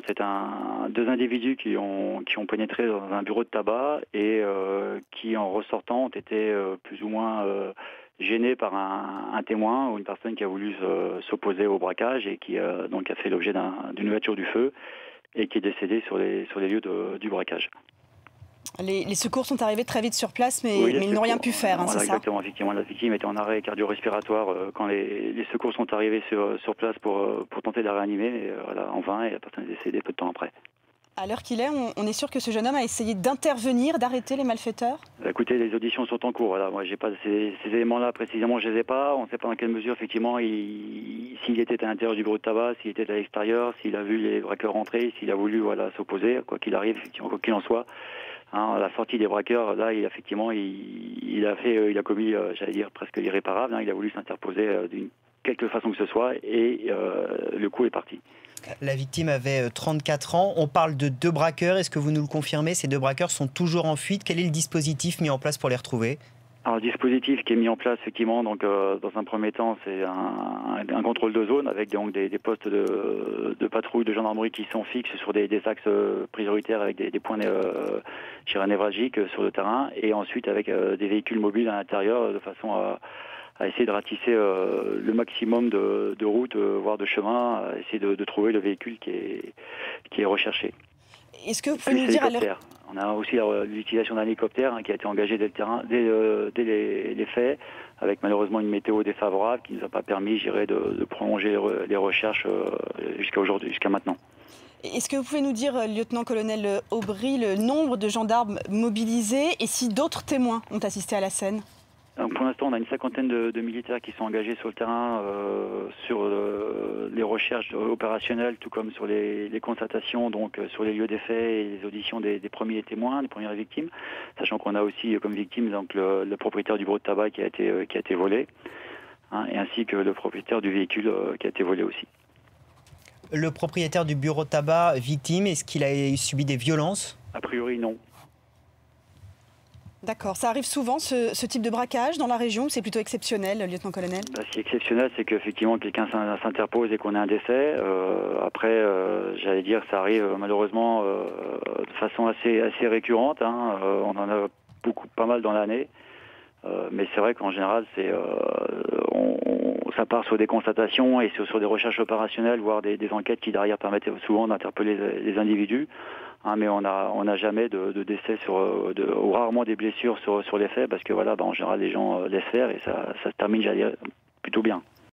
c'est deux individus qui ont pénétré dans un bureau de tabac et qui, en ressortant, ont été plus ou moins gênés par un témoin ou une personne qui a voulu s'opposer au braquage et qui donc a fait l'objet d'une ouverture du feu et qui est décédé sur les lieux du braquage. Les secours sont arrivés très vite sur place, mais ils n'ont rien pu faire, voilà, c'est ça? Exactement, effectivement, la victime était en arrêt cardio-respiratoire quand les secours sont arrivés sur place pour tenter de la réanimer, mais voilà, en vain, et la personne est décédée peu de temps après. À l'heure qu'il est, on est sûr que ce jeune homme a essayé d'intervenir, d'arrêter les malfaiteurs? Écoutez, les auditions sont en cours. Voilà. Moi, j'ai pas ces éléments-là précisément, je les ai pas. On ne sait pas dans quelle mesure, effectivement, s'il était à l'intérieur du bureau de tabac, s'il était à l'extérieur, s'il a vu les braqueurs rentrer, s'il a voulu s'opposer, quoi qu'il arrive, effectivement, quoi qu'il en soit. À la sortie des braqueurs, là, il a commis, j'allais dire, presque l'irréparable. Il a voulu s'interposer d'une quelque façon que ce soit, et le coup est parti. La victime avait 34 ans. On parle de 2 braqueurs. Est-ce que vous nous le confirmez? Ces 2 braqueurs sont toujours en fuite. Quel est le dispositif mis en place pour les retrouver? Alors, le dispositif qui est mis en place, effectivement, donc, dans un premier temps, c'est un contrôle de zone avec donc, des postes de patrouille de gendarmerie qui sont fixes sur des axes prioritaires avec des points névralgiques sur le terrain, et ensuite avec des véhicules mobiles à l'intérieur de façon à essayer de ratisser le maximum de routes, voire de chemins, à essayer de trouver le véhicule qui est recherché. Est-ce que vous pouvez nous dire à l'heure... On a aussi l'utilisation d'un hélicoptère qui a été engagé dès le terrain, dès les faits, avec malheureusement une météo défavorable qui ne nous a pas permis, de prolonger les recherches jusqu'à maintenant. Est-ce que vous pouvez nous dire, lieutenant-colonel Aubry, le nombre de gendarmes mobilisés et si d'autres témoins ont assisté à la scène? Donc pour l'instant, on a une cinquantaine de militaires qui sont engagés sur le terrain, sur les recherches opérationnelles, tout comme sur les constatations, donc sur les lieux des faits et les auditions des premiers témoins, des premières victimes, sachant qu'on a aussi comme victime donc le propriétaire du bureau de tabac qui a été volé, et ainsi que le propriétaire du véhicule qui a été volé aussi. Le propriétaire du bureau de tabac victime, est-ce qu'il a subi des violences? A priori, non. D'accord. Ça arrive souvent, ce type de braquage dans la région, ou c'est plutôt exceptionnel, lieutenant-colonel? Ce qui est exceptionnel, c'est qu'effectivement, quelqu'un s'interpose et qu'on a un décès. Après, j'allais dire, ça arrive malheureusement de façon assez récurrente. On en a pas mal dans l'année. Mais c'est vrai qu'en général, ça part sur des constatations et sur des recherches opérationnelles, voire des enquêtes qui derrière permettent souvent d'interpeller les individus. Mais on n'a jamais de décès ou rarement des blessures sur les faits, parce que voilà, en général les gens laissent faire et ça se termine, j'allais dire, plutôt bien.